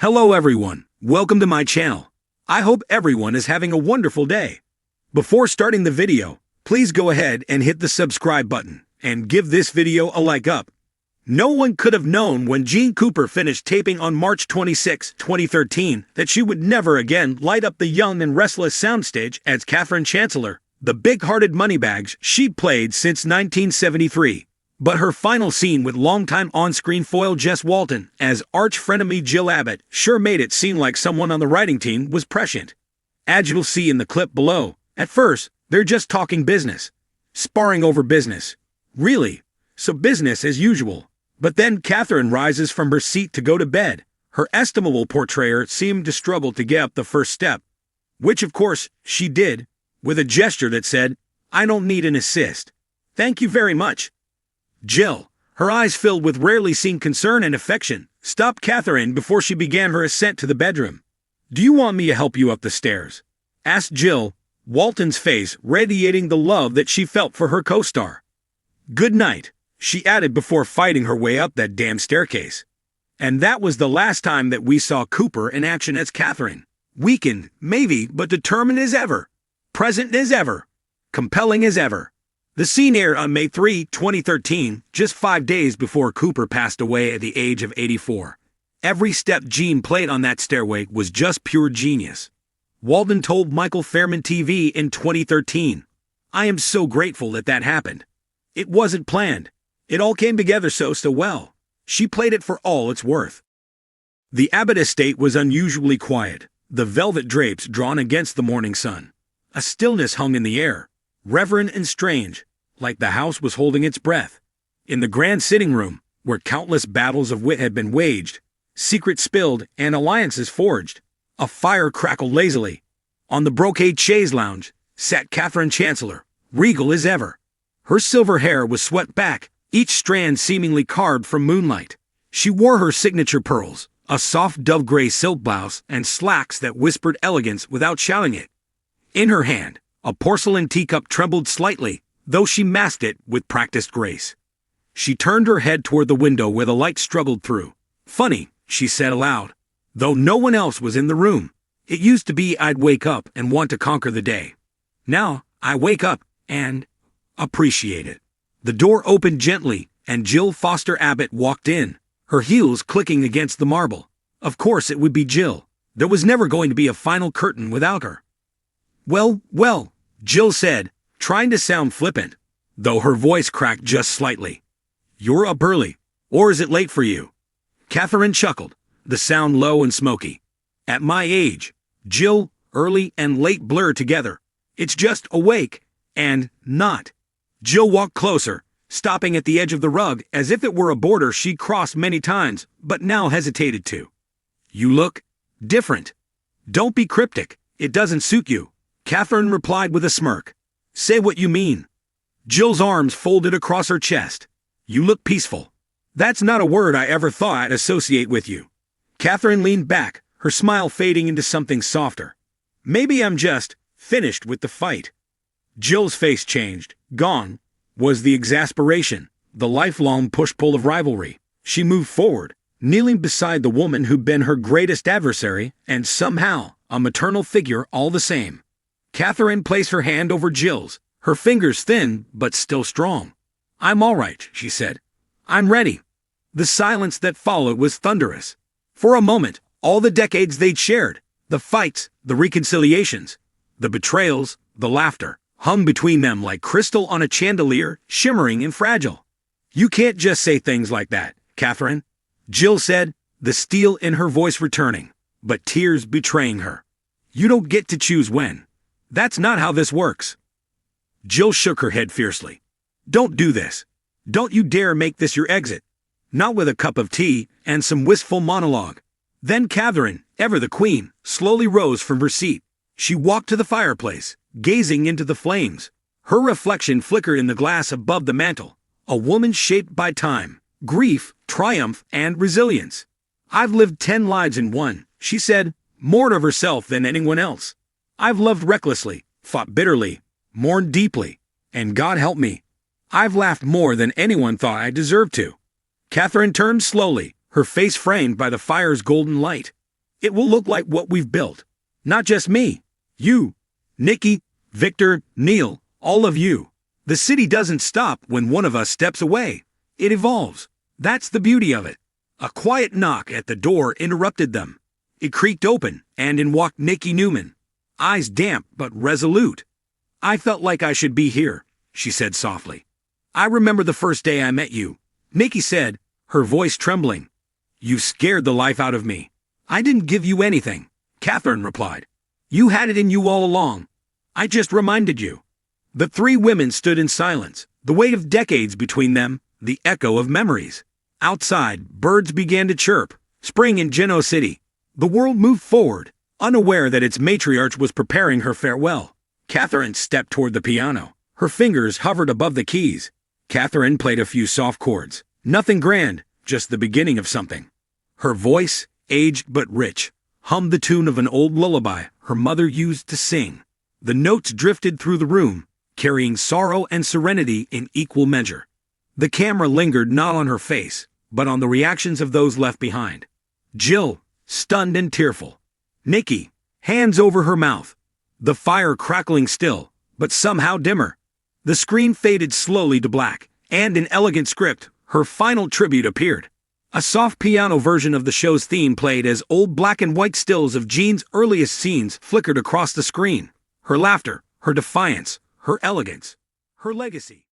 Hello everyone, welcome to my channel. I hope everyone is having a wonderful day. Before starting the video, please go ahead and hit the subscribe button and give this video a like up. No one could have known when Jeanne Cooper finished taping on March 26, 2013 that she would never again light up the young and restless soundstage as Katherine Chancellor, the big-hearted moneybags she'd played since 1973. But her final scene with longtime on-screen foil Jess Walton as arch-frenemy Jill Abbott sure made it seem like someone on the writing team was prescient. As you'll see in the clip below, at first, they're just talking business. Sparring over business. Really? So business as usual. But then Katherine rises from her seat to go to bed. Her estimable portrayer seemed to struggle to get up the first step. Which, of course, she did, with a gesture that said, "I don't need an assist. Thank you very much." Jill, her eyes filled with rarely seen concern and affection, stopped Katherine before she began her ascent to the bedroom. "Do you want me to help you up the stairs?" asked Jill, Walton's face radiating the love that she felt for her co-star. "Good night," she added before fighting her way up that damn staircase. And that was the last time that we saw Cooper in action as Katherine. Weakened, maybe, but determined as ever. Present as ever. Compelling as ever. The scene aired on May 3, 2013, just 5 days before Cooper passed away at the age of 84. Every step Jeanne played on that stairway was just pure genius. Walton told Michael Fairman TV in 2013, "I am so grateful that that happened. It wasn't planned. It all came together so well. She played it for all it's worth." The Abbott estate was unusually quiet, the velvet drapes drawn against the morning sun. A stillness hung in the air, reverent and strange, like the house was holding its breath. In the grand sitting room, where countless battles of wit had been waged, secrets spilled and alliances forged, a fire crackled lazily. On the brocade chaise lounge sat Katherine Chancellor, regal as ever. Her silver hair was swept back, each strand seemingly carved from moonlight. She wore her signature pearls, a soft dove-gray silk blouse, and slacks that whispered elegance without shouting it. In her hand, a porcelain teacup trembled slightly, though she masked it with practiced grace. She turned her head toward the window where the light struggled through. "Funny," she said aloud, though no one else was in the room. "It used to be I'd wake up and want to conquer the day. Now, I wake up and appreciate it." The door opened gently, and Jill Foster Abbott walked in, her heels clicking against the marble. Of course it would be Jill. There was never going to be a final curtain without her. Well, Jill said, trying to sound flippant, though her voice cracked just slightly. "You're up early, or is it late for you?" Katherine chuckled, the sound low and smoky. "At my age, Jill, early and late blur together. It's just awake and not." Jill walked closer, stopping at the edge of the rug as if it were a border she'd crossed many times, but now hesitated to. "You look different." "Don't be cryptic, it doesn't suit you," Katherine replied with a smirk. "Say what you mean." Jill's arms folded across her chest. "You look peaceful." "That's not a word I ever thought I'd associate with you." Katherine leaned back, her smile fading into something softer. "Maybe I'm just finished with the fight." Jill's face changed. Gone was the exasperation, the lifelong push-pull of rivalry. She moved forward, kneeling beside the woman who'd been her greatest adversary, and somehow a maternal figure all the same. Katherine placed her hand over Jill's, her fingers thin but still strong. "I'm all right," she said. "I'm ready." The silence that followed was thunderous. For a moment, all the decades they'd shared, the fights, the reconciliations, the betrayals, the laughter, hung between them like crystal on a chandelier, shimmering and fragile. "You can't just say things like that, Katherine," Jill said, the steel in her voice returning, but tears betraying her. "You don't get to choose when. That's not how this works." Jill shook her head fiercely. "Don't do this. Don't you dare make this your exit. Not with a cup of tea and some wistful monologue." Then Katherine, ever the queen, slowly rose from her seat. She walked to the fireplace, gazing into the flames. Her reflection flickered in the glass above the mantel. A woman shaped by time, grief, triumph, and resilience. "I've lived 10 lives in one," she said, more of herself than anyone else. "I've loved recklessly, fought bitterly, mourned deeply, and God help me, I've laughed more than anyone thought I deserved to." Katherine turned slowly, her face framed by the fire's golden light. It will look like what we've built. Not just me. You, Nikki, Victor, Neil, all of you. The city doesn't stop when one of us steps away. It evolves. That's the beauty of it. A quiet knock at the door interrupted them. It creaked open, and in walked Nikki Newman, eyes damp but resolute. "I felt like I should be here," she said softly. "I remember the first day I met you," Nikki said, her voice trembling. "You scared the life out of me." "I didn't give you anything," Katherine replied. "You had it in you all along. I just reminded you." The three women stood in silence, the weight of decades between them, the echo of memories. Outside, birds began to chirp. Spring in Geno City. The world moved forward, unaware that its matriarch was preparing her farewell. Katherine stepped toward the piano. Her fingers hovered above the keys. Katherine played a few soft chords. Nothing grand, just the beginning of something. Her voice, aged but rich, hummed the tune of an old lullaby her mother used to sing. The notes drifted through the room, carrying sorrow and serenity in equal measure. The camera lingered not on her face, but on the reactions of those left behind. Jill, stunned and tearful. Nikki, hands over her mouth. The fire crackling still, but somehow dimmer. The screen faded slowly to black, and in elegant script, her final tribute appeared. A soft piano version of the show's theme played as old black and white stills of Jeanne's earliest scenes flickered across the screen. Her laughter, her defiance, her elegance, her legacy.